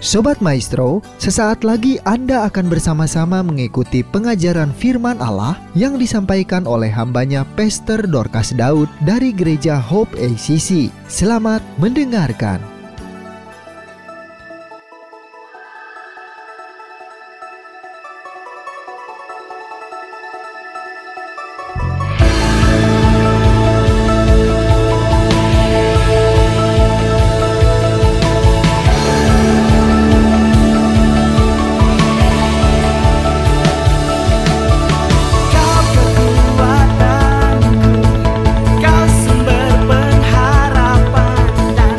Sobat Maestro, sesaat lagi Anda akan bersama-sama mengikuti pengajaran firman Allah yang disampaikan oleh hambanya Pastor Dorcas Daud dari Gereja Hope ACC. Selamat mendengarkan. Kau sumber pengharapan dan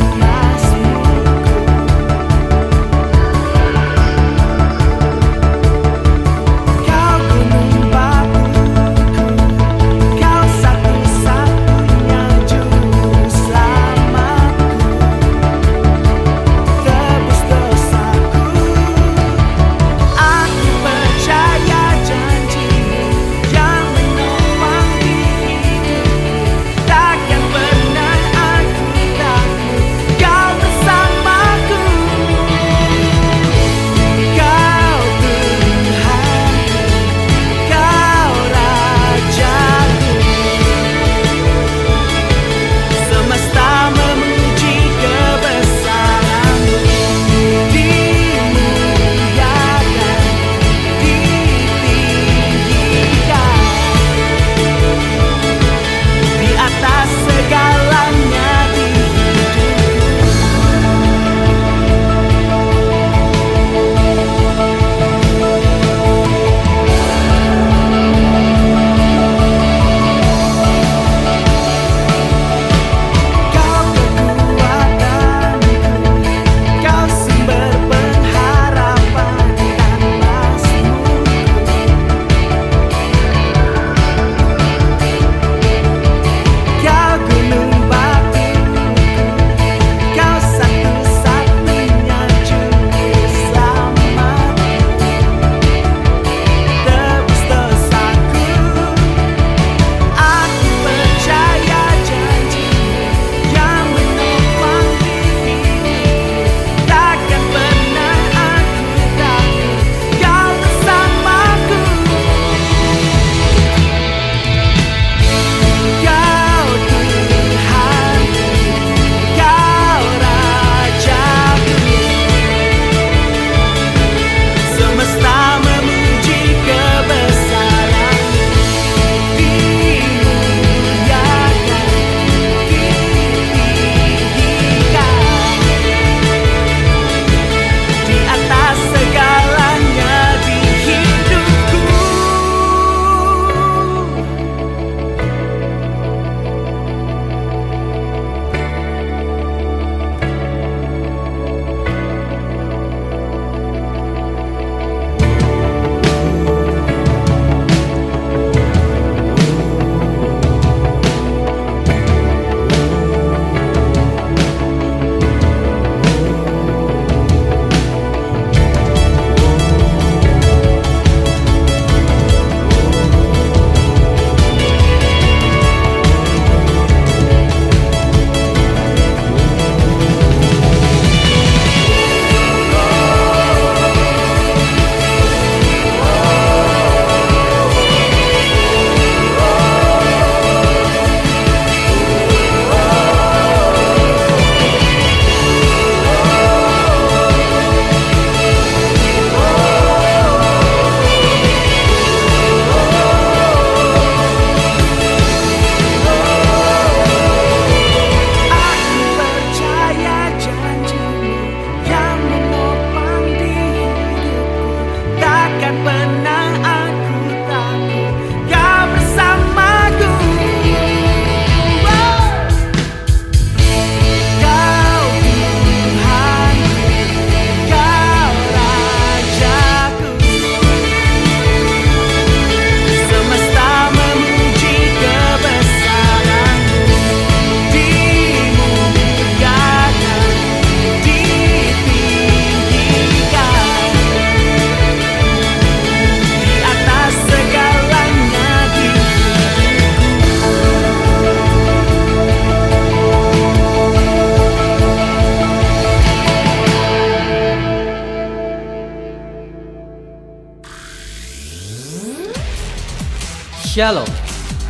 Shalom.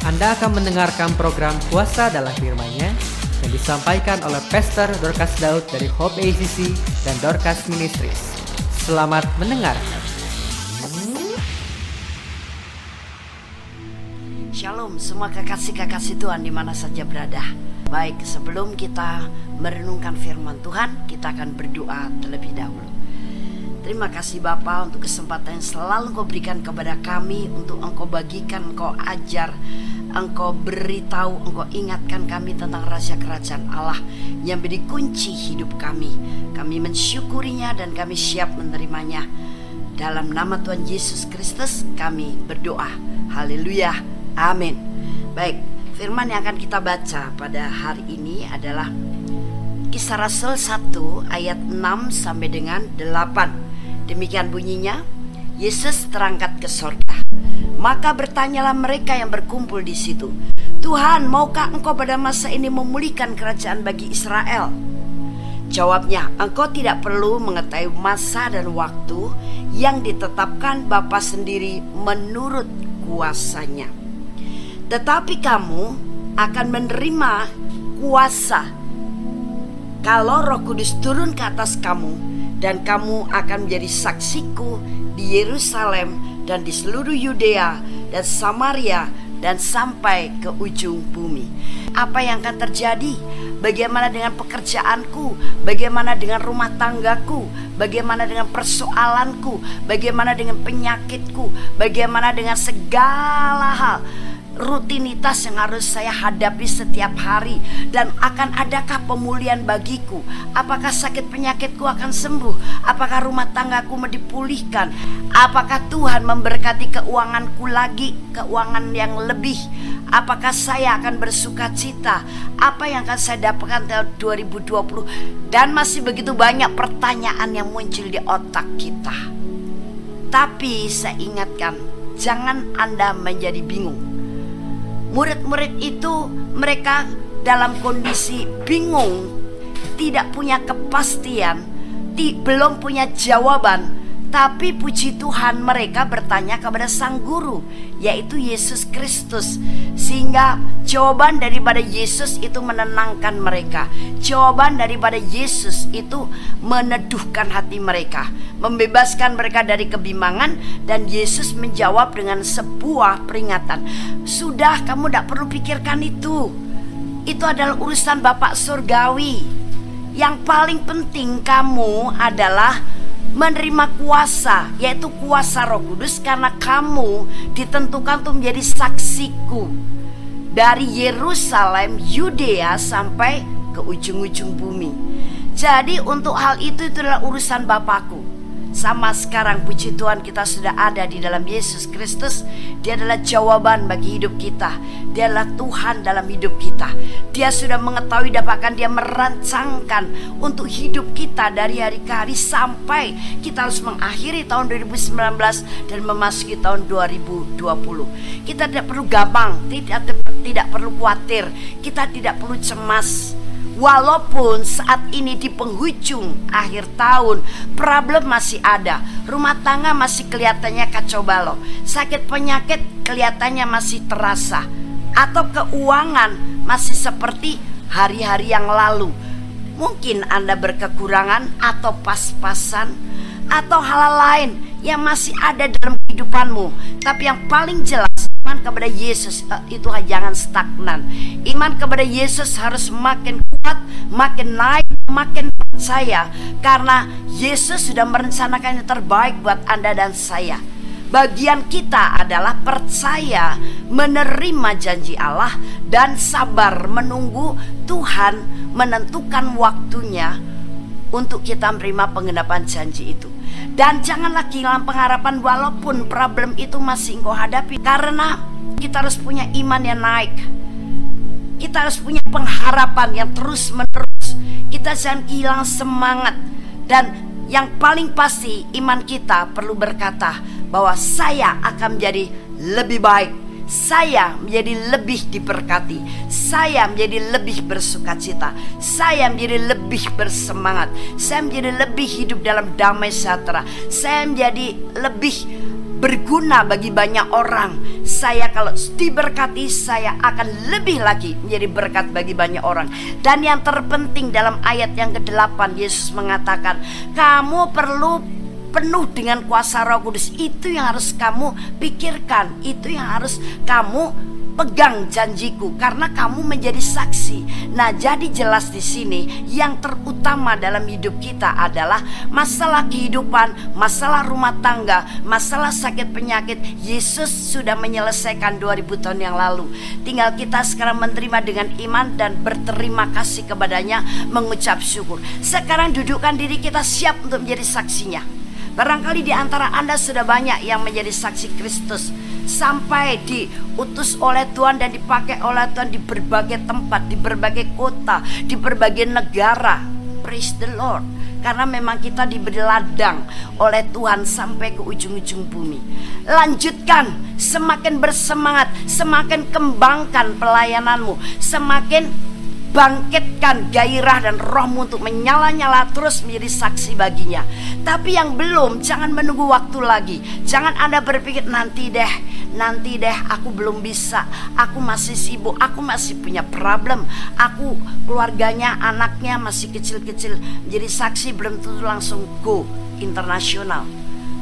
Anda akan mendengarkan program Kuasa dalam Firman-Nya yang disampaikan oleh Pastor Dorcas Daud dari Hope ACC dan Dorcas Ministries. Selamat mendengarkan. Shalom semua kekasih-kekasih Tuhan di mana saja berada. Baik, sebelum kita merenungkan firman Tuhan, kita akan berdoa terlebih dahulu. Terima kasih Bapa untuk kesempatan yang selalu Engkau berikan kepada kami, untuk Engkau bagikan, Engkau ajar, Engkau beritahu, Engkau ingatkan kami tentang rahasia kerajaan Allah yang menjadi kunci hidup kami. Kami mensyukurinya dan kami siap menerimanya. Dalam nama Tuhan Yesus Kristus kami berdoa. Haleluya, amin. Baik, firman yang akan kita baca pada hari ini adalah Kisah Rasul 1 ayat 6 sampai dengan 8. Demikian bunyinya, Yesus terangkat ke sorga. Maka bertanyalah mereka yang berkumpul di situ, Tuhan, maukah Engkau pada masa ini memulihkan kerajaan bagi Israel? Jawabnya, Engkau tidak perlu mengetahui masa dan waktu yang ditetapkan Bapa sendiri menurut kuasanya. Tetapi kamu akan menerima kuasa kalau Roh Kudus turun ke atas kamu, dan kamu akan menjadi saksiku di Yerusalem dan di seluruh Yudea dan Samaria dan sampai ke ujung bumi. Apa yang akan terjadi? Bagaimana dengan pekerjaanku? Bagaimana dengan rumah tanggaku? Bagaimana dengan persoalanku? Bagaimana dengan penyakitku? Bagaimana dengan segala hal rutinitas yang harus saya hadapi setiap hari? Dan akan adakah pemulihan bagiku? Apakah sakit penyakitku akan sembuh? Apakah rumah tanggaku mau dipulihkan? Apakah Tuhan memberkati keuanganku lagi, keuangan yang lebih? Apakah saya akan bersuka cita? Apa yang akan saya dapatkan tahun 2020? Dan masih begitu banyak pertanyaan yang muncul di otak kita. Tapi saya ingatkan, jangan Anda menjadi bingung. Murid-murid itu mereka dalam kondisi bingung, tidak punya kepastian, belum punya jawaban. Tapi puji Tuhan mereka bertanya kepada sang guru, yaitu Yesus Kristus. Sehingga jawaban daripada Yesus itu menenangkan mereka. Jawaban daripada Yesus itu meneduhkan hati mereka, membebaskan mereka dari kebimbangan. Dan Yesus menjawab dengan sebuah peringatan. Sudah, kamu tidak perlu pikirkan itu. Itu adalah urusan Bapak Surgawi. Yang paling penting kamu adalah menerima kuasa, yaitu kuasa Roh Kudus, karena kamu ditentukan untuk menjadi saksiku dari Yerusalem, Yudea sampai ke ujung-ujung bumi. Jadi untuk hal itu adalah urusan Bapakku. Sama sekarang puji Tuhan kita sudah ada di dalam Yesus Kristus. Dia adalah jawaban bagi hidup kita. Dia adalah Tuhan dalam hidup kita. Dia sudah mengetahui dan bahkan Dia merancangkan untuk hidup kita dari hari ke hari sampai kita harus mengakhiri tahun 2019 dan memasuki tahun 2020. Kita tidak perlu gampang, tidak perlu khawatir, kita tidak perlu cemas. Walaupun saat ini di penghujung akhir tahun, problem masih ada, rumah tangga masih kelihatannya kacau balau, sakit penyakit kelihatannya masih terasa, atau keuangan masih seperti hari-hari yang lalu. Mungkin Anda berkekurangan atau pas-pasan, atau hal lain yang masih ada dalam kehidupanmu. Tapi yang paling jelas, iman kepada Yesus itu jangan stagnan. Iman kepada Yesus harus makin kuat, makin naik, makin percaya. Karena Yesus sudah merencanakan yang terbaik buat Anda dan saya. Bagian kita adalah percaya, menerima janji Allah, dan sabar menunggu Tuhan menentukan waktunya untuk kita menerima penggenapan janji itu. Dan janganlah kehilangan pengharapan walaupun problem itu masih engkau hadapi. Karena kita harus punya iman yang naik. Kita harus punya pengharapan yang terus menerus. Kita jangan kehilangan semangat. Dan yang paling pasti iman kita perlu berkata bahwa saya akan menjadi lebih baik. Saya menjadi lebih diberkati. Saya menjadi lebih bersukacita. Saya menjadi lebih bersemangat. Saya menjadi lebih hidup dalam damai sejahtera. Saya menjadi lebih berguna bagi banyak orang. Saya kalau diberkati, saya akan lebih lagi menjadi berkat bagi banyak orang. Dan yang terpenting dalam ayat yang ke-8, Yesus mengatakan, kamu perlu penuh dengan kuasa Roh Kudus. Itu yang harus kamu pikirkan, itu yang harus kamu pegang janjiku, karena kamu menjadi saksi. Nah, jadi jelas di sini yang terutama dalam hidup kita adalah masalah kehidupan, masalah rumah tangga, masalah sakit penyakit. Yesus sudah menyelesaikan 2000 tahun yang lalu. Tinggal kita sekarang menerima dengan iman dan berterima kasih kepadanya, mengucap syukur. Sekarang dudukkan diri kita siap untuk menjadi saksinya. Barangkali di antara Anda sudah banyak yang menjadi saksi Kristus, sampai diutus oleh Tuhan dan dipakai oleh Tuhan di berbagai tempat, di berbagai kota, di berbagai negara. Praise the Lord. Karena memang kita diberi ladang oleh Tuhan sampai ke ujung-ujung bumi. Lanjutkan, semakin bersemangat, semakin kembangkan pelayananmu, semakin bangkitkan gairah dan rohmu untuk menyala-nyala terus menjadi saksi baginya. Tapi yang belum, jangan menunggu waktu lagi. Jangan Anda berpikir nanti deh, aku belum bisa, aku masih sibuk, aku masih punya problem, aku keluarganya, anaknya masih kecil-kecil. Menjadi saksi belum tentu langsung go internasional.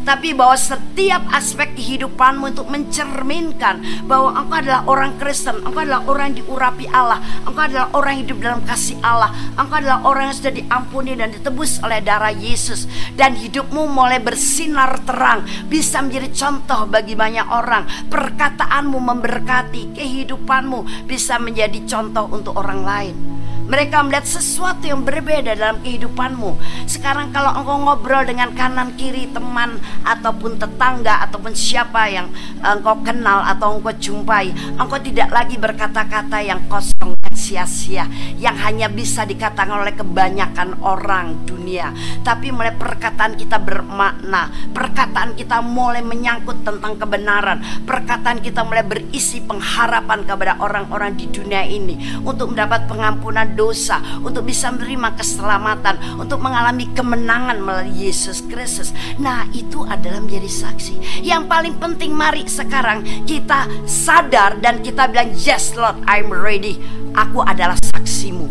Tapi bahwa setiap aspek kehidupanmu untuk mencerminkan bahwa engkau adalah orang Kristen, engkau adalah orang yang diurapi Allah, engkau adalah orang yang hidup dalam kasih Allah, engkau adalah orang yang sudah diampuni dan ditebus oleh darah Yesus, dan hidupmu mulai bersinar terang, bisa menjadi contoh bagi banyak orang. Perkataanmu memberkati, kehidupanmu bisa menjadi contoh untuk orang lain. Mereka melihat sesuatu yang berbeda dalam kehidupanmu. Sekarang kalau engkau ngobrol dengan kanan kiri teman ataupun tetangga ataupun siapa yang engkau kenal atau engkau jumpai, engkau tidak lagi berkata-kata yang kosong, yang sia-sia, yang hanya bisa dikatakan oleh kebanyakan orang dunia. Tapi mulai perkataan kita bermakna, perkataan kita mulai menyangkut tentang kebenaran, perkataan kita mulai berisi pengharapan kepada orang-orang di dunia ini untuk mendapat pengampunan dosa, untuk bisa menerima keselamatan, untuk mengalami kemenangan melalui Yesus Kristus. Nah, itu adalah menjadi saksi. Yang paling penting, mari sekarang kita sadar dan kita bilang, yes Lord, I'm ready. Aku adalah saksimu.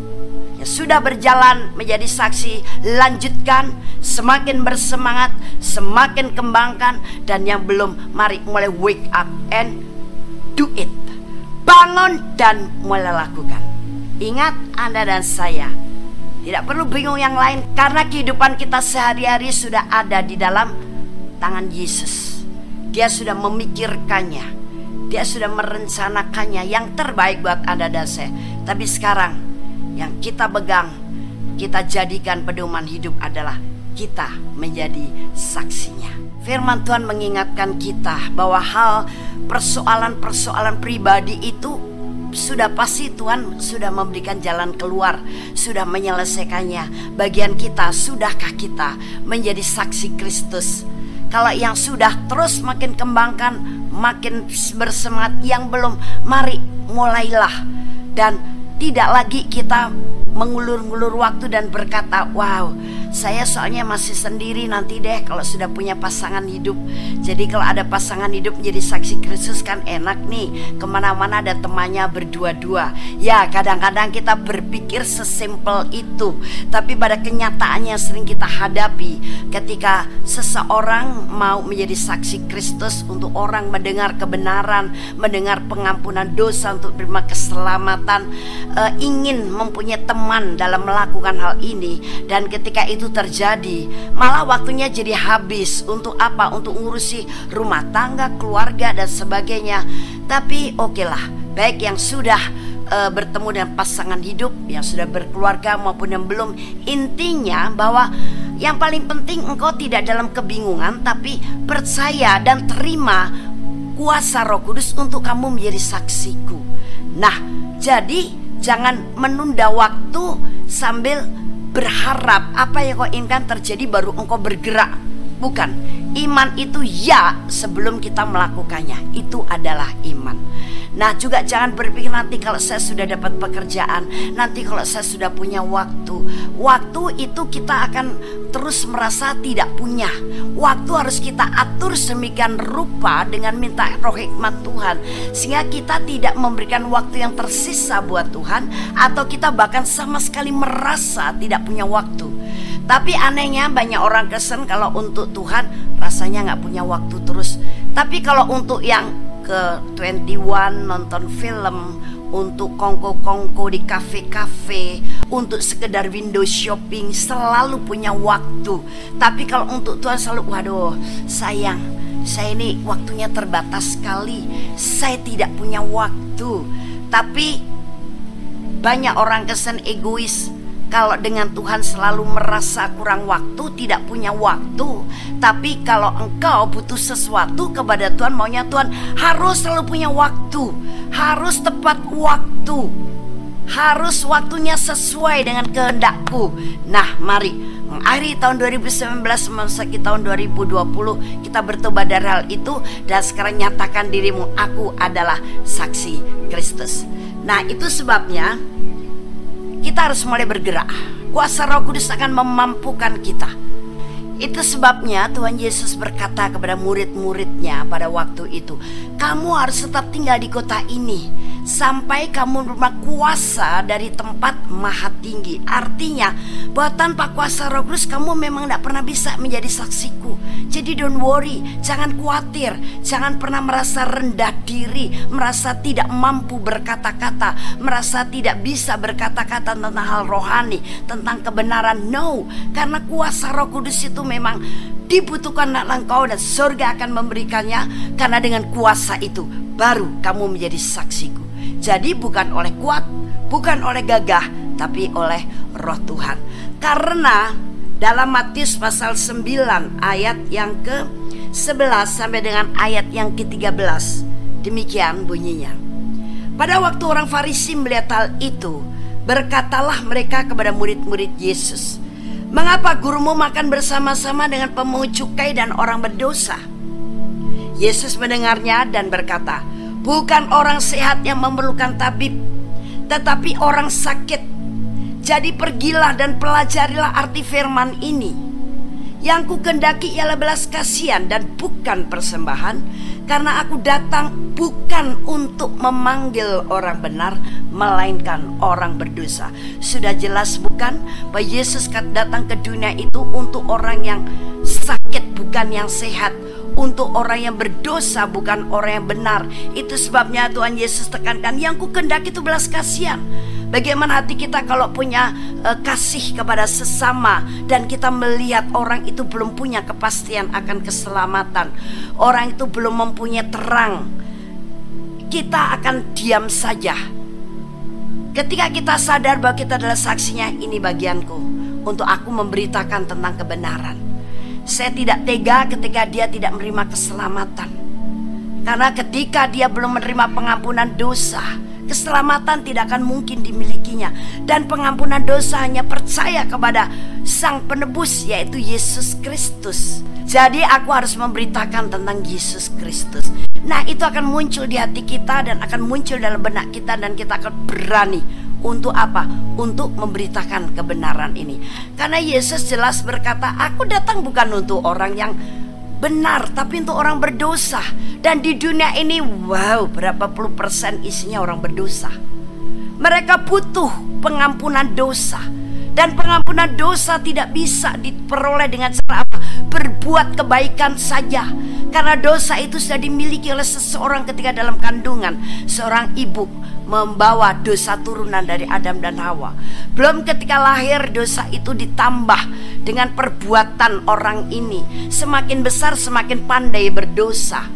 Yang sudah berjalan menjadi saksi, lanjutkan, semakin bersemangat, semakin kembangkan. Dan yang belum, mari mulai wake up and do it. Bangun dan mulai lakukan. Ingat, Anda dan saya tidak perlu bingung yang lain, karena kehidupan kita sehari-hari sudah ada di dalam tangan Yesus. Dia sudah memikirkannya, Dia sudah merencanakannya yang terbaik buat Anda dan saya. Tapi sekarang yang kita pegang, kita jadikan pedoman hidup adalah kita menjadi saksinya. Firman Tuhan mengingatkan kita bahwa hal persoalan-persoalan pribadi itu sudah pasti Tuhan sudah memberikan jalan keluar, sudah menyelesaikannya. Bagian kita, sudahkah kita menjadi saksi Kristus? Kalau yang sudah, terus makin kembangkan, makin bersemangat. Yang belum, mari mulailah. Dan tidak lagi kita mengulur-ngulur waktu dan berkata, wow, saya soalnya masih sendiri, nanti deh kalau sudah punya pasangan hidup. Jadi kalau ada pasangan hidup menjadi saksi Kristus kan enak nih, kemana-mana ada temannya berdua-dua. Ya, kadang-kadang kita berpikir sesimpel itu. Tapi pada kenyataannya sering kita hadapi ketika seseorang mau menjadi saksi Kristus untuk orang mendengar kebenaran, mendengar pengampunan dosa, untuk menerima keselamatan, ingin mempunyai teman dalam melakukan hal ini. Dan ketika itu terjadi, malah waktunya jadi habis. Untuk apa? Untuk ngurusi rumah tangga, keluarga dan sebagainya. Tapi oke lah, baik yang sudah bertemu dengan pasangan hidup, yang sudah berkeluarga maupun yang belum. Intinya bahwa yang paling penting engkau tidak dalam kebingungan, tapi percaya dan terima kuasa Roh Kudus untuk kamu menjadi saksiku. Nah, jadi jangan menunda waktu sambil berharap apa yang kau inginkan terjadi baru engkau bergerak. Bukan, Iman itu ya sebelum kita melakukannya, itu adalah iman. Nah juga jangan berpikir nanti kalau saya sudah dapat pekerjaan, nanti kalau saya sudah punya waktu. Waktu itu kita akan terus merasa tidak punya. Waktu harus kita atur sedemikian rupa dengan minta roh hikmat Tuhan, sehingga kita tidak memberikan waktu yang tersisa buat Tuhan, atau kita bahkan sama sekali merasa tidak punya waktu. Tapi anehnya banyak orang Kristen kalau untuk Tuhan rasanya gak punya waktu terus. Tapi kalau untuk yang ke 21 nonton film, untuk kongko-kongko di kafe-kafe, untuk sekedar window shopping, selalu punya waktu. Tapi kalau untuk Tuhan selalu, waduh sayang, saya ini waktunya terbatas sekali, saya tidak punya waktu. Tapi banyak orang Kristen egois. Kalau dengan Tuhan selalu merasa kurang waktu, tidak punya waktu. Tapi kalau engkau butuh sesuatu kepada Tuhan, maunya Tuhan, harus selalu punya waktu, harus tepat waktu, harus waktunya sesuai dengan kehendakku. Nah mari mengakhiri tahun 2019 memasuki tahun 2020, kita bertobat dari hal itu, dan sekarang nyatakan dirimu, aku adalah saksi Kristus. Nah itu sebabnya kita harus mulai bergerak. Kuasa Roh Kudus akan memampukan kita. Itu sebabnya Tuhan Yesus berkata kepada murid-muridnya pada waktu itu, kamu harus tetap tinggal di kota ini sampai kamu menerima kuasa dari tempat maha tinggi. Artinya bahwa tanpa kuasa Roh Kudus kamu memang tidak pernah bisa menjadi saksiku. Jadi don't worry, jangan khawatir, jangan pernah merasa rendah diri, merasa tidak mampu berkata-kata, merasa tidak bisa berkata-kata tentang hal rohani, tentang kebenaran. No, karena kuasa Roh Kudus itu memang dibutuhkan oleh engkau, dan surga akan memberikannya. Karena dengan kuasa itu baru kamu menjadi saksiku. Jadi bukan oleh kuat, bukan oleh gagah, tapi oleh Roh Tuhan. Karena dalam Matius pasal 9 ayat yang ke-11 sampai dengan ayat yang ke-13, demikian bunyinya. Pada waktu orang Farisi melihat hal itu, berkatalah mereka kepada murid-murid Yesus, mengapa gurumu makan bersama-sama dengan pemungut cukai dan orang berdosa? Yesus mendengarnya dan berkata, bukan orang sehat yang memerlukan tabib, tetapi orang sakit. Jadi pergilah dan pelajarilah arti firman ini. Yang kukendaki ialah belas kasihan dan bukan persembahan, karena aku datang bukan untuk memanggil orang benar, melainkan orang berdosa. Sudah jelas bukan bahwa Yesus datang ke dunia itu untuk orang yang sakit, bukan yang sehat, untuk orang yang berdosa, bukan orang yang benar. Itu sebabnya Tuhan Yesus tekankan, yang kukendaki itu belas kasihan. Bagaimana hati kita kalau punya kasih kepada sesama, dan kita melihat orang itu belum punya kepastian akan keselamatan, orang itu belum mempunyai terang, kita akan diam saja. Ketika kita sadar bahwa kita adalah saksinya, ini bagianku untuk aku memberitakan tentang kebenaran. Saya tidak tega ketika dia tidak menerima keselamatan, karena ketika dia belum menerima pengampunan dosa, keselamatan tidak akan mungkin dimilikinya. Dan pengampunan dosa hanya percaya kepada Sang Penebus, yaitu Yesus Kristus. Jadi aku harus memberitakan tentang Yesus Kristus. Nah itu akan muncul di hati kita dan akan muncul dalam benak kita, dan kita akan berani untuk apa? Untuk memberitakan kebenaran ini. Karena Yesus jelas berkata, aku datang bukan untuk orang yang benar, tapi untuk orang berdosa. Dan di dunia ini, wow, berapa puluh persen isinya orang berdosa. Mereka butuh pengampunan dosa. Dan pengampunan dosa tidak bisa diperoleh dengan cara apa? Berbuat kebaikan saja. Karena dosa itu sudah dimiliki oleh seseorang ketika dalam kandungan. Seorang ibu membawa dosa turunan dari Adam dan Hawa. Belum ketika lahir, dosa itu ditambah dengan perbuatan orang ini. Semakin besar semakin pandai berdosa.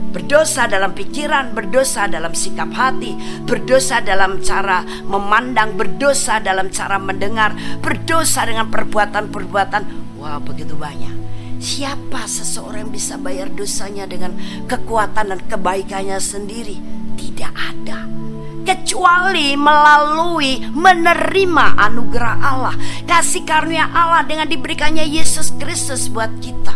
Berdosa dalam pikiran, berdosa dalam sikap hati, berdosa dalam cara memandang, berdosa dalam cara mendengar, berdosa dengan perbuatan-perbuatan. Wah, begitu banyak. Siapa seseorang yang bisa bayar dosanya dengan kekuatan dan kebaikannya sendiri? Tidak ada, kecuali melalui menerima anugerah Allah, kasih karunia Allah dengan diberikannya Yesus Kristus buat kita.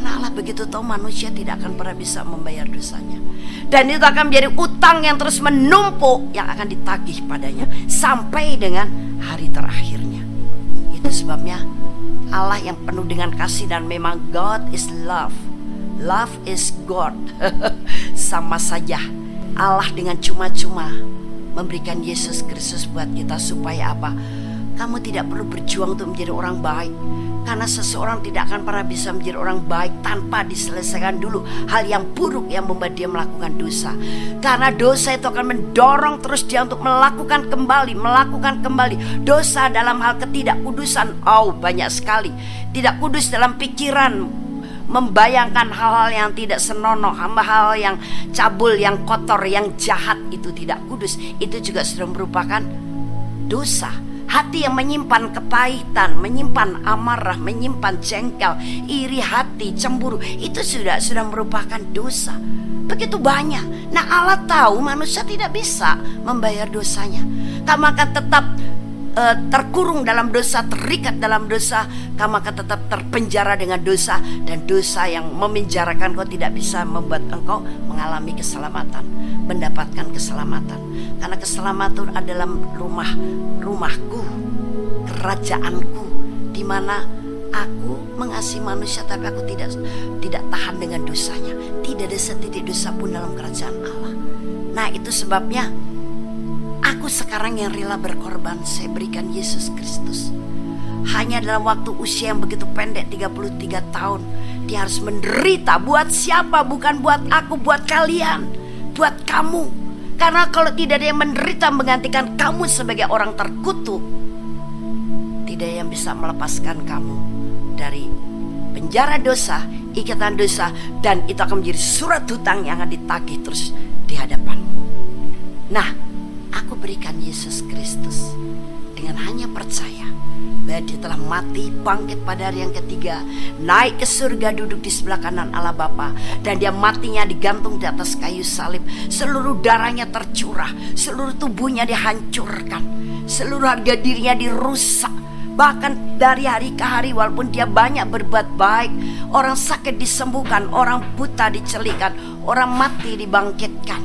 Karena Allah begitu tahu manusia tidak akan pernah bisa membayar dosanya. Dan itu akan menjadi utang yang terus menumpuk, yang akan ditagih padanya sampai dengan hari terakhirnya. Itu sebabnya Allah yang penuh dengan kasih, dan memang God is love. Love is God. Sama saja Allah dengan cuma-cuma memberikan Yesus Kristus buat kita. Supaya apa? Kamu tidak perlu berjuang untuk menjadi orang baik. Karena seseorang tidak akan pernah bisa menjadi orang baik tanpa diselesaikan dulu hal yang buruk yang membuat dia melakukan dosa. Karena dosa itu akan mendorong terus dia untuk melakukan kembali dosa dalam hal ketidakkudusan. Banyak sekali. Tidak kudus dalam pikiran, membayangkan hal-hal yang tidak senonoh, hal-hal yang cabul, yang kotor, yang jahat, itu tidak kudus. Itu juga sudah merupakan dosa. Hati yang menyimpan kepahitan, menyimpan amarah, menyimpan jengkel, iri hati, cemburu, itu sudah merupakan dosa. Begitu banyak. Nah, Allah tahu manusia tidak bisa membayar dosanya. Kamu akan tetap terkurung dalam dosa, terikat dalam dosa. Kamu akan tetap terpenjara dengan dosa. Dan dosa yang memenjarakan kau tidak bisa membuat engkau mengalami keselamatan, mendapatkan keselamatan. Karena keselamatan adalah rumahku, kerajaanku, di mana aku mengasihi manusia, tapi aku tidak tahan dengan dosanya. Tidak ada setitik dosa pun dalam kerajaan Allah. Nah, itu sebabnya aku sekarang yang rela berkorban. Saya berikan Yesus Kristus. Hanya dalam waktu usia yang begitu pendek, 33 tahun, dia harus menderita. Buat siapa? Bukan buat aku, buat kalian, buat kamu. Karena kalau tidak ada yang menderita menggantikan kamu sebagai orang terkutuk, tidak ada yang bisa melepaskan kamu dari penjara dosa, ikatan dosa. Dan itu akan menjadi surat hutang yang akan ditagih terus di hadapanmu. Nah, aku berikan Yesus Kristus dengan hanya percaya bahwa dia telah mati, bangkit pada hari yang ketiga, naik ke surga, duduk di sebelah kanan Allah Bapa. Dan dia matinya digantung di atas kayu salib. Seluruh darahnya tercurah, seluruh tubuhnya dihancurkan, seluruh harga dirinya dirusak. Bahkan dari hari ke hari, walaupun dia banyak berbuat baik, orang sakit disembuhkan, orang buta dicelikan, orang mati dibangkitkan,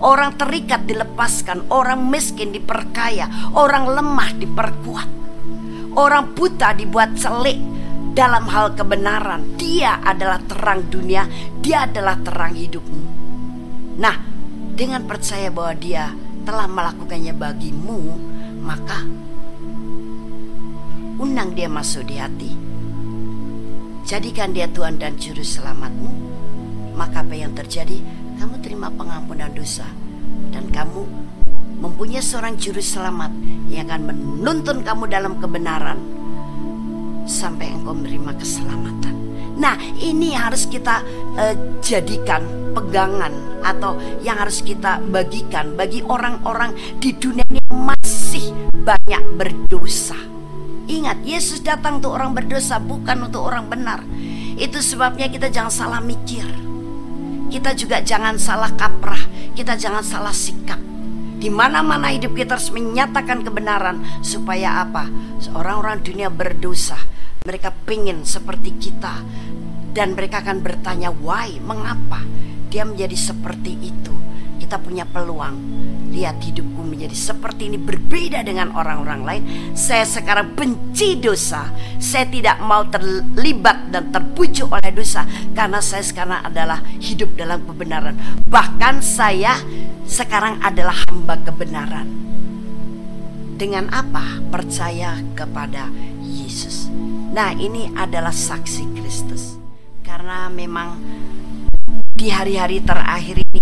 orang terikat dilepaskan, orang miskin diperkaya, orang lemah diperkuat, orang buta dibuat celik dalam hal kebenaran. Dia adalah terang dunia, dia adalah terang hidupmu. Nah, dengan percaya bahwa dia telah melakukannya bagimu, maka undang dia masuk di hati. Jadikan dia Tuhan dan Juru Selamatmu. Maka apa yang terjadi? Kamu terima pengampunan dosa, dan kamu mempunyai seorang Juru Selamat yang akan menuntun kamu dalam kebenaran sampai engkau menerima keselamatan. Nah, ini harus kita jadikan pegangan, atau yang harus kita bagikan bagi orang-orang di dunia ini yang masih banyak berdosa. Ingat, Yesus datang untuk orang berdosa, bukan untuk orang benar. Itu sebabnya kita jangan salah mikir, kita juga jangan salah kaprah, kita jangan salah sikap. Di mana-mana hidup kita harus menyatakan kebenaran. Supaya apa? Orang-orang dunia berdosa, mereka pengen seperti kita, dan mereka akan bertanya, why? Mengapa dia menjadi seperti itu? Kita punya peluang. Lihat, hidupku menjadi seperti ini, berbeda dengan orang-orang lain. Saya sekarang benci dosa. Saya tidak mau terlibat dan terbujuk oleh dosa, karena saya sekarang adalah hidup dalam kebenaran. Bahkan saya sekarang adalah hamba kebenaran. Dengan apa? Percaya kepada Yesus. Nah, ini adalah saksi Kristus. Karena memang di hari-hari terakhir ini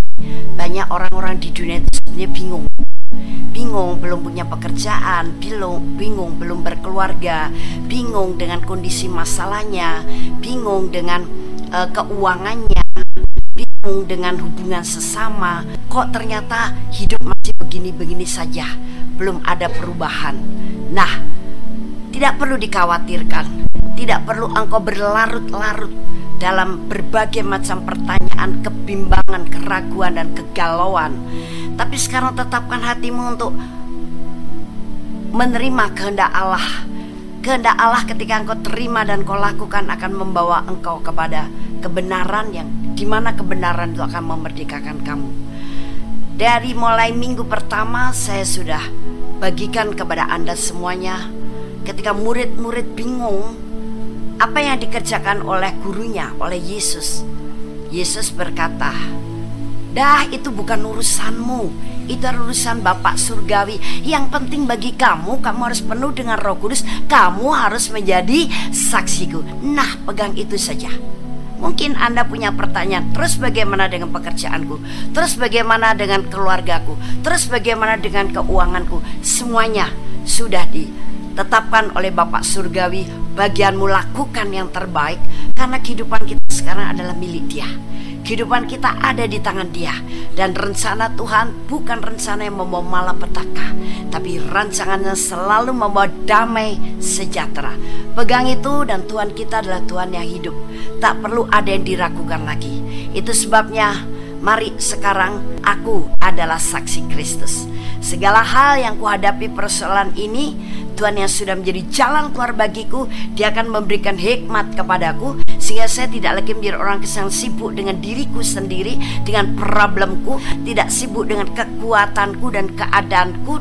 banyak orang-orang di dunia itu sebenarnya bingung, belum punya pekerjaan, bingung belum berkeluarga, bingung dengan kondisi masalahnya, bingung dengan keuangannya, bingung dengan hubungan sesama. Kok ternyata hidup masih begini-begini saja, belum ada perubahan. Nah, tidak perlu dikhawatirkan, tidak perlu engkau berlarut-larut dalam berbagai macam pertanyaan, kebimbangan, keraguan, dan kegalauan. Tapi sekarang tetapkan hatimu untuk menerima kehendak Allah Kehendak Allah ketika engkau terima dan kau lakukan akan membawa engkau kepada kebenaran yang dimana kebenaran itu akan memerdekakan kamu. Dari mulai minggu pertama saya sudah bagikan kepada Anda semuanya. Ketika murid-murid bingung apa yang dikerjakan oleh gurunya, oleh Yesus, Yesus berkata, "Dah, itu bukan urusanmu. Itu urusan Bapak Surgawi. Yang penting bagi kamu harus penuh dengan Roh Kudus. Kamu harus menjadi saksiku." Nah, pegang itu saja. Mungkin Anda punya pertanyaan, terus bagaimana dengan pekerjaanku? Terus bagaimana dengan keluargaku? Terus bagaimana dengan keuanganku? Semuanya sudah ditetapkan oleh Bapak Surgawi. Bagianmu lakukan yang terbaik, karena kehidupan kita sekarang adalah milik Dia. Kehidupan kita ada di tangan Dia. Dan rencana Tuhan bukan rencana yang membawa malapetaka, tapi rancangannya selalu membawa damai sejahtera. Pegang itu, dan Tuhan kita adalah Tuhan yang hidup. Tak perlu ada yang diragukan lagi. Itu sebabnya mari sekarang aku adalah saksi Kristus. Segala hal yang kuhadapi persoalan ini, Tuhan yang sudah menjadi jalan keluar bagiku. Dia akan memberikan hikmat kepadaku, sehingga saya tidak lagi menjadi orang yang sibuk dengan diriku sendiri, dengan problemku, tidak sibuk dengan kekuatanku dan keadaanku,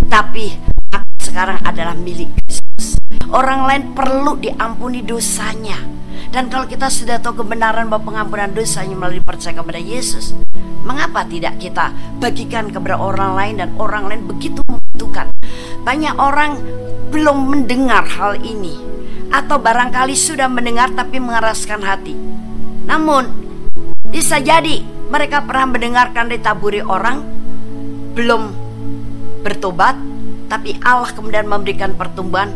tapi aku sekarang adalah milik Kristus. Orang lain perlu diampuni dosanya. Dan kalau kita sudah tahu kebenaran bahwa pengampunan dosanya melalui percaya kepada Yesus, mengapa tidak kita bagikan kepada orang lain, dan orang lain begitu membutuhkan. Banyak orang belum mendengar hal ini, atau barangkali sudah mendengar tapi mengeraskan hati. Namun bisa jadi mereka pernah mendengarkan ditaburi orang, belum bertobat, tapi Allah kemudian memberikan pertumbuhan.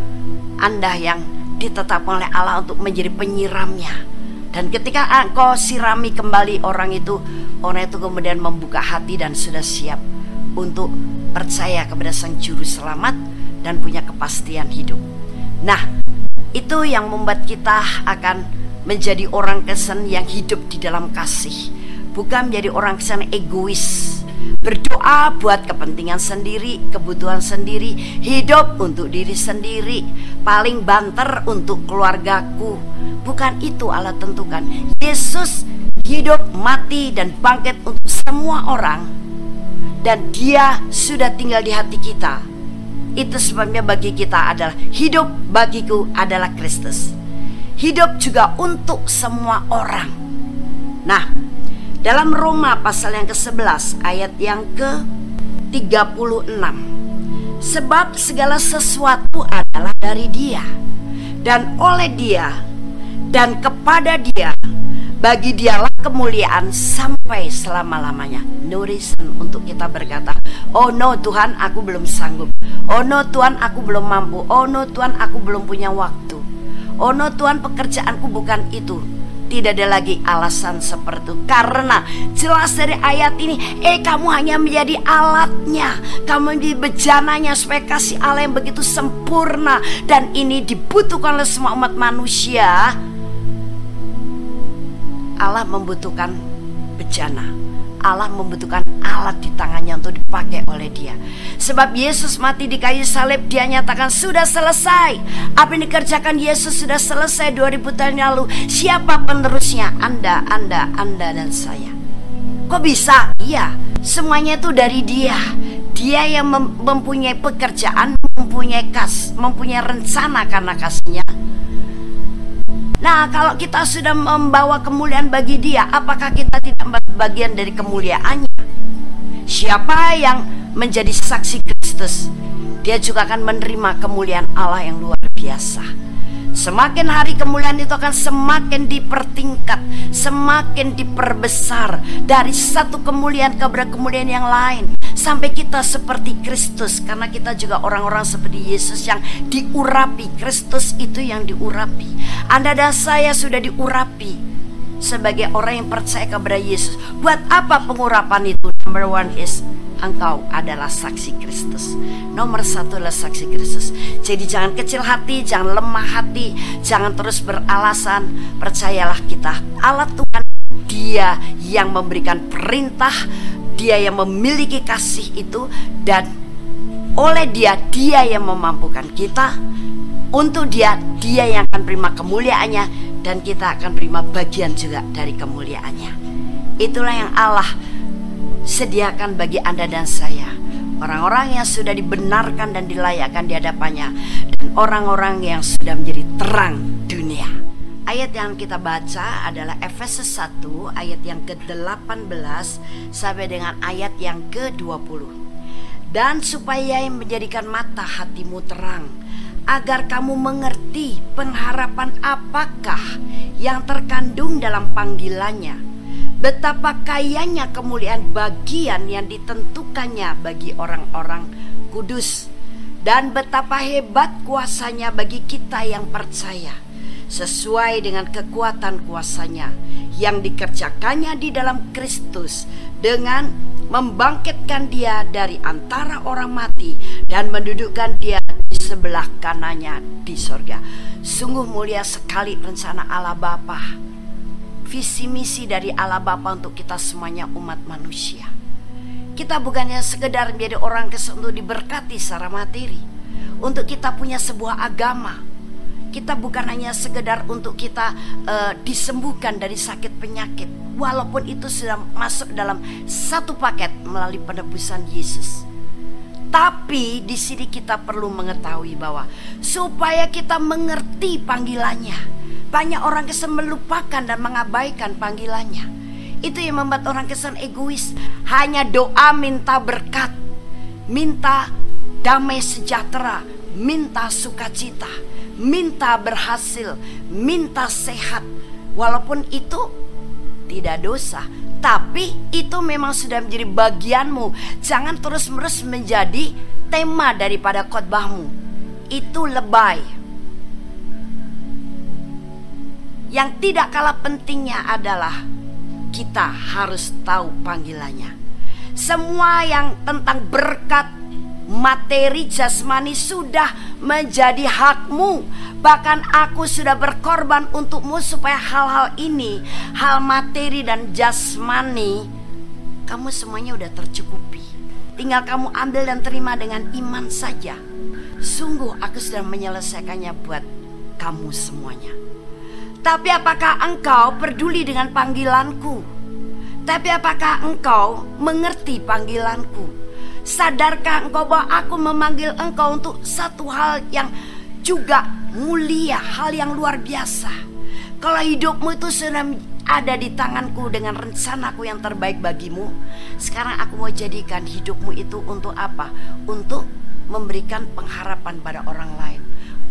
Anda yang ditetapkan oleh Allah untuk menjadi penyiramnya. Dan ketika engkau sirami kembali orang itu kemudian membuka hati dan sudah siap untuk percaya kepada Sang Juru Selamat dan punya kepastian hidup. Nah, itu yang membuat kita akan menjadi orang Kristen yang hidup di dalam kasih, bukan menjadi orang Kristen egois, berdoa buat kepentingan sendiri, kebutuhan sendiri, hidup untuk diri sendiri, paling banter untuk keluargaku. Bukan itu Allah tentukan. Yesus hidup, mati, dan bangkit untuk semua orang, dan Dia sudah tinggal di hati kita. Itu sebabnya bagi kita adalah hidup, bagiku adalah Kristus. Hidup juga untuk semua orang. Nah, dalam Roma pasal yang ke-11 ayat yang ke-36, sebab segala sesuatu adalah dari Dia, dan oleh Dia, dan kepada Dia. Bagi Dialah kemuliaan sampai selama-lamanya. No reason untuk kita berkata, "Oh no Tuhan, aku belum sanggup. Oh no Tuhan, aku belum mampu. Oh no Tuhan, aku belum punya waktu. Oh no Tuhan, pekerjaanku bukan itu." Tidak ada lagi alasan seperti itu, karena jelas dari ayat ini, kamu hanya menjadi alatnya, kamu menjadi bejananya supaya kasih Allah yang begitu sempurna, dan ini dibutuhkan oleh semua umat manusia. Allah membutuhkan bejana, Allah membutuhkan alat di tangannya untuk dipakai oleh Dia. Sebab Yesus mati di kayu salib, Dia nyatakan sudah selesai. Apa yang dikerjakan Yesus sudah selesai 2000 tahun lalu. Siapa penerusnya? Anda dan saya. Kok bisa? Iya, semuanya itu dari Dia. Dia yang mempunyai pekerjaan, mempunyai rencana karena kasih-Nya. Nah, kalau kita sudah membawa kemuliaan bagi Dia, apakah kita tidak bagian dari kemuliaannya? Siapa yang menjadi saksi Kristus, dia juga akan menerima kemuliaan Allah yang luar biasa. Semakin hari kemuliaan itu akan semakin dipertingkat, semakin diperbesar, dari satu kemuliaan kepada kemuliaan yang lain, sampai kita seperti Kristus. Karena kita juga orang-orang seperti Yesus yang diurapi. Kristus itu yang diurapi. Anda dan saya sudah diurapi sebagai orang yang percaya kepada Yesus. Buat apa pengurapan itu? Number one is, engkau adalah saksi Kristus. Nomor satu adalah saksi Kristus. Jadi jangan kecil hati, jangan lemah hati, jangan terus beralasan. Percayalah kita, Allah Tuhan, Dia yang memberikan perintah, Dia yang memiliki kasih itu, dan oleh Dia, Dia yang memampukan kita. Untuk dia yang akan terima kemuliaannya, dan kita akan terima bagian juga dari kemuliaannya. Itulah yang Allah sediakan bagi Anda dan saya, orang-orang yang sudah dibenarkan dan dilayakkan di hadapannya, dan orang-orang yang sudah menjadi terang dunia. Ayat yang kita baca adalah Efesus 1 ayat yang ke-18 sampai dengan ayat yang ke-20. Dan supaya menjadikan mata hatimu terang, agar kamu mengerti pengharapan apakah yang terkandung dalam panggilannya, betapa kayanya kemuliaan bagian yang ditentukannya bagi orang-orang kudus, dan betapa hebat kuasanya bagi kita yang percaya, sesuai dengan kekuatan kuasanya yang dikerjakannya di dalam Kristus, dengan membangkitkan dia dari antara orang mati dan mendudukkan dia di sebelah kanannya di sorga. Sungguh mulia sekali rencana Allah Bapa, visi misi dari Allah Bapa untuk kita semuanya umat manusia. Kita bukannya sekedar menjadi orang Kristen untuk diberkati secara materi, untuk kita punya sebuah agama. Kita bukan hanya sekedar untuk kita disembuhkan dari sakit penyakit, walaupun itu sudah masuk dalam satu paket melalui penebusan Yesus. Tapi di sini kita perlu mengetahui bahwa supaya kita mengerti panggilannya, banyak orang Kristen melupakan dan mengabaikan panggilannya. Itu yang membuat orang Kristen egois, hanya doa minta berkat, minta damai sejahtera, minta sukacita, minta berhasil, minta sehat. Walaupun itu tidak dosa, tapi itu memang sudah menjadi bagianmu. Jangan terus-menerus menjadi tema daripada khotbahmu. Itu lebay. Yang tidak kalah pentingnya adalah kita harus tahu panggilannya. Semua yang tentang berkat materi jasmani sudah menjadi hakmu. Bahkan aku sudah berkorban untukmu supaya hal-hal ini, hal materi dan jasmani, kamu semuanya udah tercukupi. Tinggal kamu ambil dan terima dengan iman saja. Sungguh aku sudah menyelesaikannya buat kamu semuanya. Tapi apakah engkau peduli dengan panggilanku? Tapi apakah engkau mengerti panggilanku? Sadarkah engkau bahwa aku memanggil engkau untuk satu hal yang juga mulia, hal yang luar biasa? Kalau hidupmu itu sudah ada di tanganku dengan rencanaku yang terbaik bagimu, sekarang aku mau jadikan hidupmu itu untuk apa? Untuk memberikan pengharapan pada orang lain,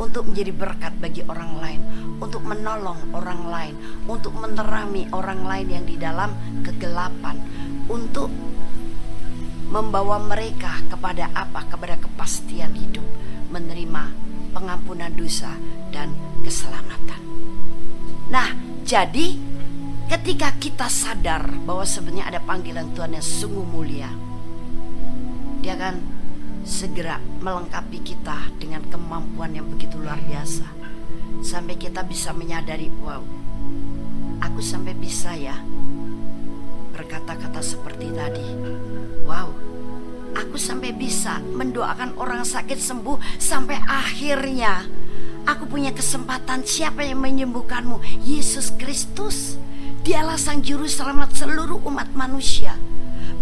untuk menjadi berkat bagi orang lain, untuk menolong orang lain, untuk menerangi orang lain yang di dalam kegelapan, untuk membawa mereka kepada apa? Kepada kepastian hidup, menerima pengampunan dosa dan keselamatan. Nah, jadi ketika kita sadar bahwa sebenarnya ada panggilan Tuhan yang sungguh mulia, Dia akan segera melengkapi kita dengan kemampuan yang begitu luar biasa, sampai kita bisa menyadari, wow, aku sampai bisa ya berkata-kata seperti tadi. Wow, aku sampai bisa mendoakan orang sakit sembuh, sampai akhirnya aku punya kesempatan. Siapa yang menyembuhkanmu? Yesus Kristus. Dialah sang juru selamat seluruh umat manusia,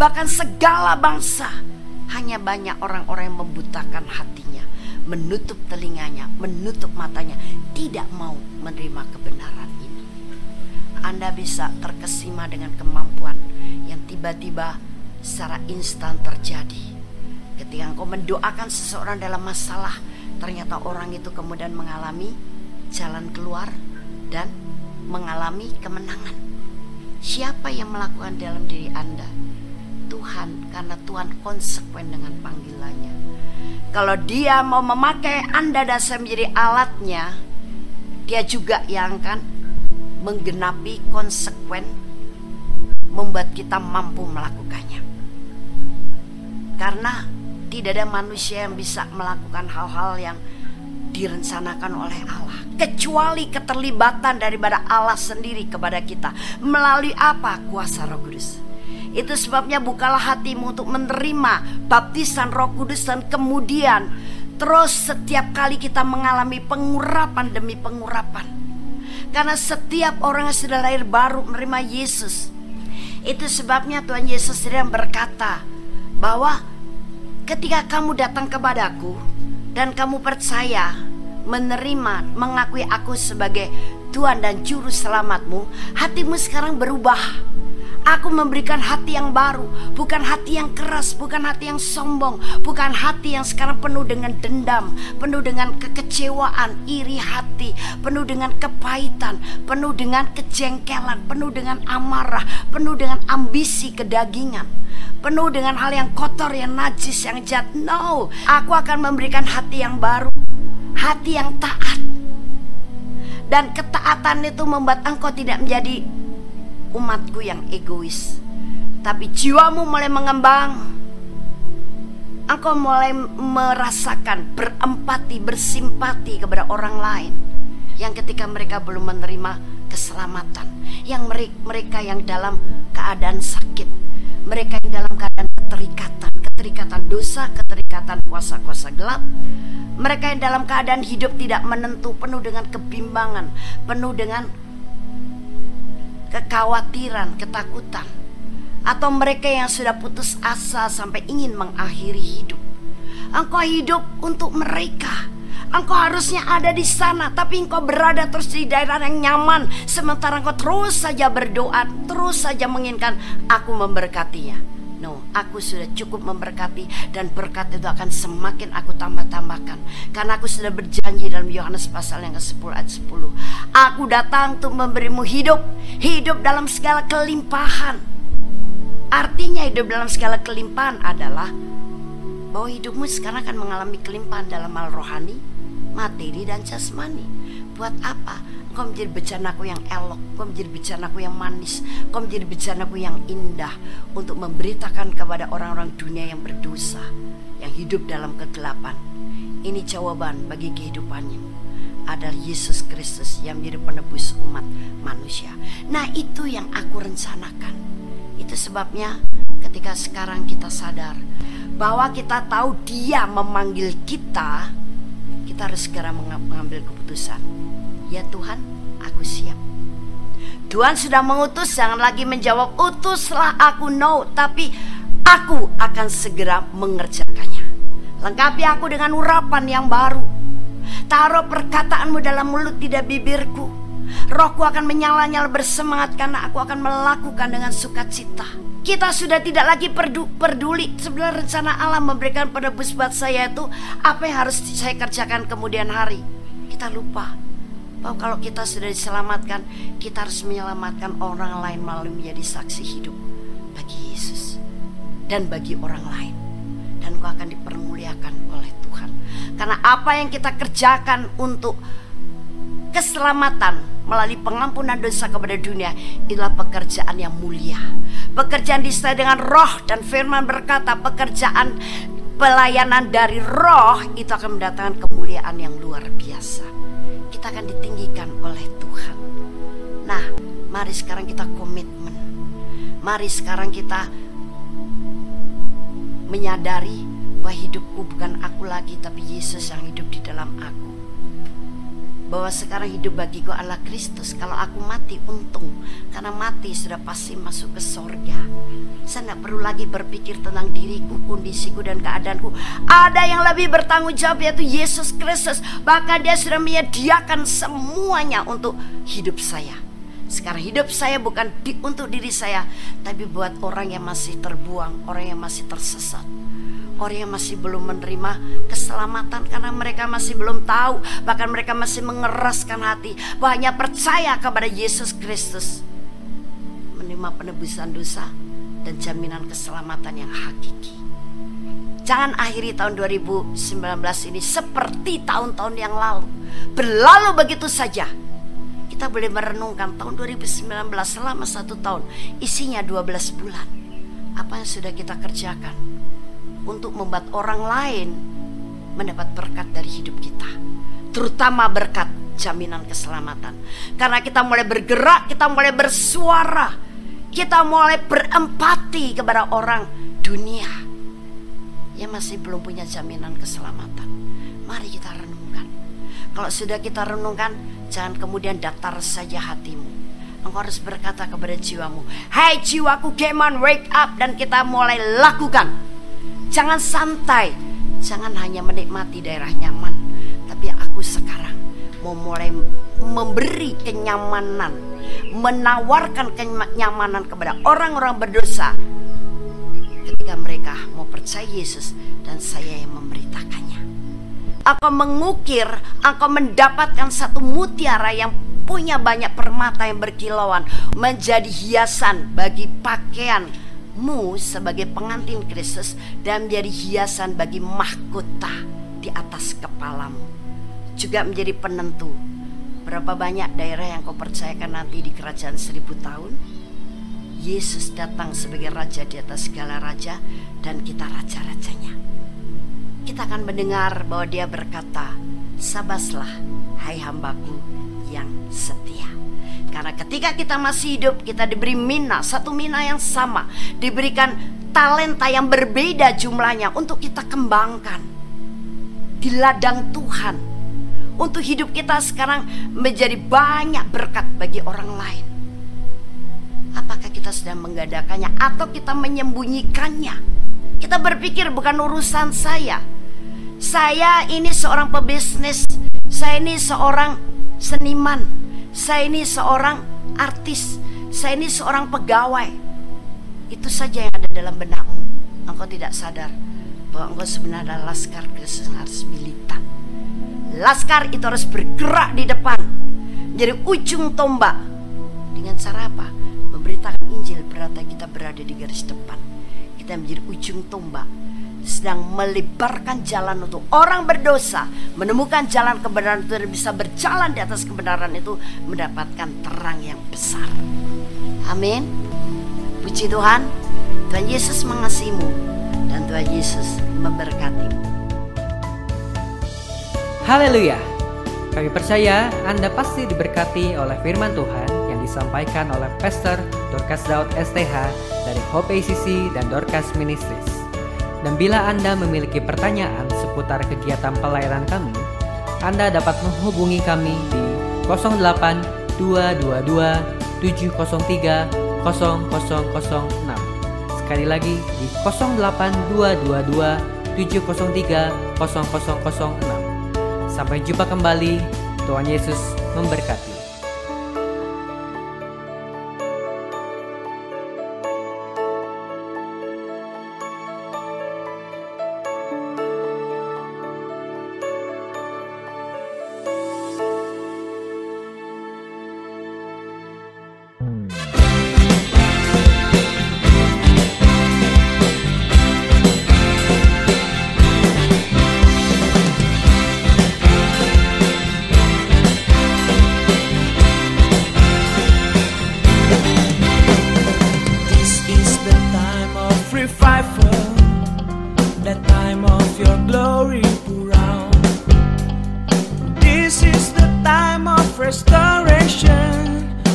bahkan segala bangsa. Hanya banyak orang-orang yang membutakan hatinya, menutup telinganya, menutup matanya, tidak mau menerima kebenaran ini. Anda bisa terkesima dengan kemampuan yang tiba-tiba secara instan terjadi. Ketika engkau mendoakan seseorang dalam masalah, ternyata orang itu kemudian mengalami jalan keluar dan mengalami kemenangan. Siapa yang melakukan dalam diri Anda? Tuhan, karena Tuhan konsekuen dengan panggilannya. Kalau Dia mau memakai Anda dan saya menjadi alatnya, Dia juga yang akan menggenapi konsekuen, membuat kita mampu melakukannya. Karena tidak ada manusia yang bisa melakukan hal-hal yang direncanakan oleh Allah, kecuali keterlibatan daripada Allah sendiri kepada kita. Melalui apa? Kuasa Roh Kudus. Itu sebabnya bukalah hatimu untuk menerima baptisan Roh Kudus, dan kemudian Terus setiap kali kita mengalami pengurapan demi pengurapan. Karena setiap orang yang sudah lahir baru menerima Yesus. Itu sebabnya Tuhan Yesus sendiri berkata bahwa ketika kamu datang kepadaku dan kamu percaya, menerima, mengakui aku sebagai Tuhan dan Juru Selamatmu, hatimu sekarang berubah. Aku memberikan hati yang baru, bukan hati yang keras, bukan hati yang sombong, bukan hati yang sekarang penuh dengan dendam, penuh dengan kekecewaan, iri hati, penuh dengan kepahitan, penuh dengan kejengkelan, penuh dengan amarah, penuh dengan ambisi kedagingan, penuh dengan hal yang kotor, yang najis, yang jahat. No, aku akan memberikan hati yang baru, hati yang taat. Dan ketaatan itu membuat engkau tidak menjadi umatku yang egois, tapi jiwamu mulai mengembang. Engkau mulai merasakan berempati, bersimpati kepada orang lain yang ketika mereka belum menerima keselamatan, yang mereka yang dalam keadaan sakit, mereka yang dalam keadaan keterikatan dosa, keterikatan kuasa-kuasa gelap, mereka yang dalam keadaan hidup tidak menentu, penuh dengan kebimbangan, penuh dengan kekhawatiran, ketakutan, atau mereka yang sudah putus asa sampai ingin mengakhiri hidup. Engkau hidup untuk mereka. Engkau harusnya ada di sana, tapi engkau berada terus di daerah yang nyaman, sementara engkau terus saja berdoa, terus saja menginginkan aku memberkatinya. No, aku sudah cukup memberkati, dan berkat itu akan semakin aku tambah-tambahkan. Karena aku sudah berjanji dalam Yohanes pasal yang ke-10 ayat 10. Aku datang untuk memberimu hidup, hidup dalam segala kelimpahan. Artinya hidup dalam segala kelimpahan adalah bahwa hidupmu sekarang akan mengalami kelimpahan dalam hal rohani, materi, dan jasmani. Buat apa? Kau menjadi bejanaku yang elok, kau menjadi bejanaku yang manis, kau menjadi bejanaku yang indah, untuk memberitakan kepada orang-orang dunia yang berdosa, yang hidup dalam kegelapan. Ini jawaban bagi kehidupannya adalah Yesus Kristus yang menjadi penebus umat manusia. Nah, itu yang aku rencanakan. Itu sebabnya ketika sekarang kita sadar bahwa kita tahu Dia memanggil kita, kita harus segera mengambil keputusan. Ya Tuhan, aku siap. Tuhan sudah mengutus, jangan lagi menjawab utuslah aku, no, tapi aku akan segera mengerjakannya. Lengkapi aku dengan urapan yang baru. Taruh perkataanmu dalam mulut, tidak bibirku. Rohku akan menyala-nyala bersemangat karena aku akan melakukan dengan sukacita. Kita sudah tidak lagi peduli. Sebenarnya rencana Allah memberikan penebus buat saya itu apa yang harus saya kerjakan kemudian hari. Kita lupa bahwa kalau kita sudah diselamatkan, kita harus menyelamatkan orang lain melalui menjadi saksi hidup bagi Yesus dan bagi orang lain. Dan kau akan dipermuliakan oleh Tuhan. Karena apa yang kita kerjakan untuk keselamatan melalui pengampunan dosa kepada dunia itulah pekerjaan yang mulia. Pekerjaan disertai dengan roh, dan firman berkata pekerjaan pelayanan dari roh itu akan mendatangkan kemuliaan yang luar biasa. Kita akan ditinggikan oleh Tuhan. Nah, mari sekarang kita komitmen. Mari sekarang kita menyadari bahwa hidupku bukan aku lagi, tapi Yesus yang hidup di dalam aku. Bahwa sekarang hidup bagiku adalah Kristus. Kalau aku mati, untung, karena mati sudah pasti masuk ke sorga. Saya tidak perlu lagi berpikir tentang diriku, kondisiku, dan keadaanku. Ada yang lebih bertanggung jawab, yaitu Yesus Kristus. Bahkan Dia sudah menyediakan semuanya untuk hidup saya. Sekarang hidup saya bukan untuk diri saya, tapi buat orang yang masih terbuang, orang yang masih tersesat, orang yang masih belum menerima keselamatan karena mereka masih belum tahu. Bahkan mereka masih mengeraskan hati bahwa hanya percaya kepada Yesus Kristus menerima penebusan dosa dan jaminan keselamatan yang hakiki. Jangan akhiri tahun 2019 ini seperti tahun-tahun yang lalu, berlalu begitu saja. Kita boleh merenungkan tahun 2019 selama 1 tahun, isinya 12 bulan. Apa yang sudah kita kerjakan untuk membuat orang lain mendapat berkat dari hidup kita, terutama berkat jaminan keselamatan. Karena kita mulai bergerak, kita mulai bersuara, kita mulai berempati kepada orang dunia yang masih belum punya jaminan keselamatan. Mari kita renungkan. Kalau sudah kita renungkan, jangan kemudian datar saja hatimu. Engkau harus berkata kepada jiwamu, "Hai jiwaku, come on, wake up," dan kita mulai lakukan. Jangan santai, jangan hanya menikmati daerah nyaman, tapi aku sekarang mau mulai memberi kenyamanan, menawarkan kenyamanan kepada orang-orang berdosa ketika mereka mau percaya Yesus dan saya yang memberitakannya. Engkau mengukir, engkau mendapatkan satu mutiara yang punya banyak permata yang berkilauan, menjadi hiasan bagi pakaianmu sebagai pengantin Kristus dan menjadi hiasan bagi mahkota di atas kepalamu. Juga menjadi penentu berapa banyak daerah yang kau percayakan nanti di kerajaan 1000 tahun. Yesus datang sebagai raja di atas segala raja dan kita raja-rajanya. Kita akan mendengar bahwa dia berkata, "Sabaslah, hai hambaku yang setia." Karena ketika kita masih hidup, kita diberi mina, satu mina yang sama, diberikan talenta yang berbeda jumlahnya untuk kita kembangkan di ladang Tuhan, untuk hidup kita sekarang menjadi banyak berkat bagi orang lain. Apakah kita sedang menggadaikannya atau kita menyembunyikannya? Kita berpikir bukan urusan saya. Saya ini seorang pebisnis, saya ini seorang seniman, saya ini seorang artis, saya ini seorang pegawai. Itu saja yang ada dalam benakmu. Engkau tidak sadar bahwa engkau sebenarnya adalah laskar Kristus yang harus militan. Laskar itu harus bergerak di depan, menjadi ujung tombak. Dengan cara apa? Memberitakan Injil, berarti kita berada di garis depan. Kita menjadi ujung tombak, sedang melebarkan jalan untuk orang berdosa menemukan jalan kebenaran itu dan bisa berjalan di atas kebenaran itu, mendapatkan terang yang besar. Amin. Puji Tuhan. Tuhan Yesus mengasihimu dan Tuhan Yesus memberkatimu. Haleluya. Kami percaya Anda pasti diberkati oleh firman Tuhan yang disampaikan oleh Pastor Dorcas Daud STH dari Hope ACC dan Dorcas Ministries. Dan bila Anda memiliki pertanyaan seputar kegiatan pelayanan kami, Anda dapat menghubungi kami di 08 222 703 0006. Sekali lagi di 08 222 703 0006. Sampai jumpa kembali. Tuhan Yesus memberkati.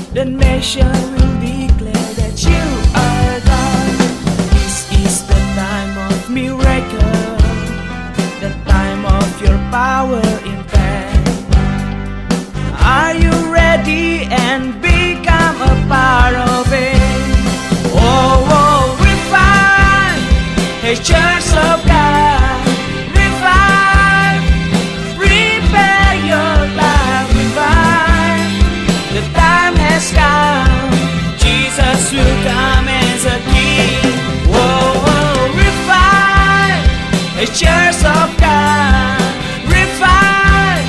The nation will declare that you are God. This is the time of miracle, the time of your power impact. Are you ready and become a part of it? Oh, oh, revive, hey church of God, revive, prepare your life, revive. The time has come, Jesus will come as a king. Whoa, whoa, revive, a church of God, revive,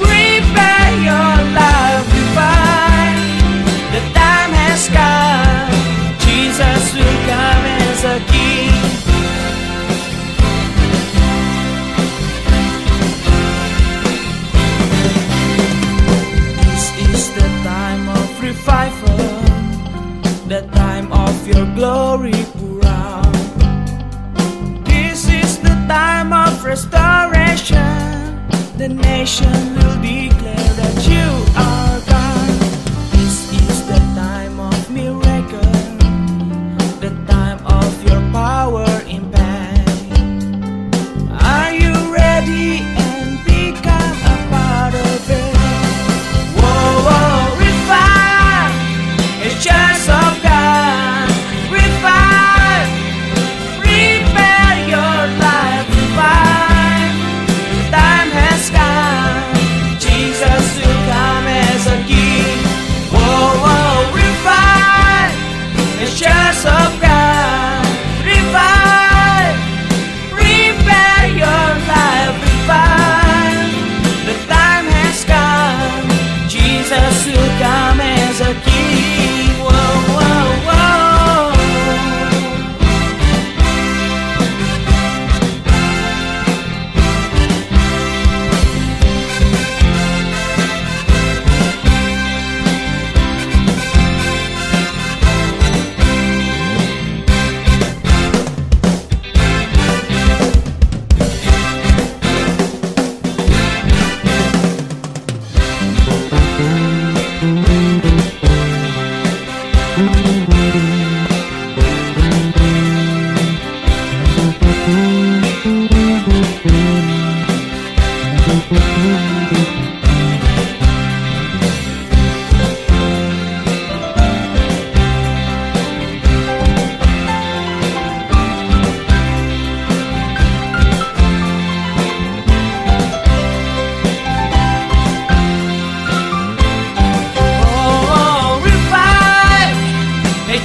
prepare your life, revive. The time has come, Jesus will come as a king. Revival, the time of your glory pour out. This is the time of restoration. The nation will declare that you are God. This is the time of miracle, the time of your power impact. Are you ready? will come as a king. Whoa, whoa, whoa.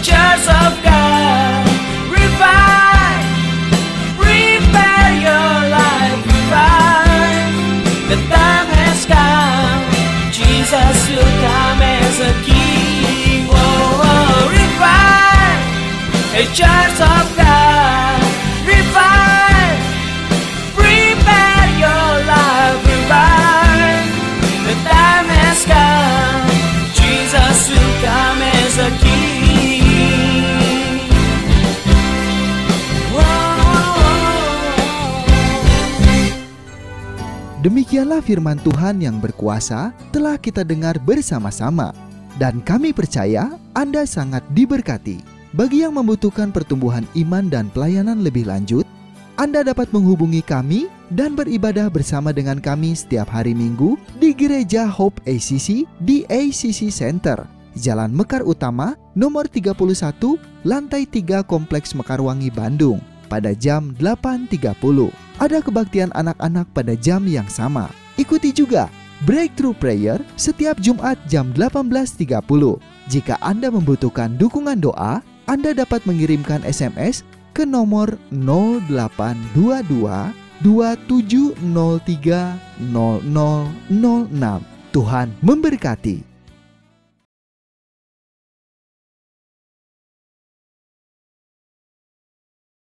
Church of God, revive, prepare your life, revive. The time has come, Jesus will come as a king. Oh, oh, revive, a church of God, revive, prepare your life, revive. The time has come, Jesus will come as a king. Demikianlah firman Tuhan yang berkuasa telah kita dengar bersama-sama. Dan kami percaya Anda sangat diberkati. Bagi yang membutuhkan pertumbuhan iman dan pelayanan lebih lanjut, Anda dapat menghubungi kami dan beribadah bersama dengan kami setiap hari Minggu di Gereja Hope ACC di ACC Center, Jalan Mekar Utama, nomor 31, lantai 3 Kompleks Mekarwangi, Bandung, pada jam 8.30. Ada kebaktian anak-anak pada jam yang sama. Ikuti juga Breakthrough Prayer setiap Jumat jam 18.30. Jika Anda membutuhkan dukungan doa, Anda dapat mengirimkan SMS ke nomor 0822 2703 0006. Tuhan memberkati.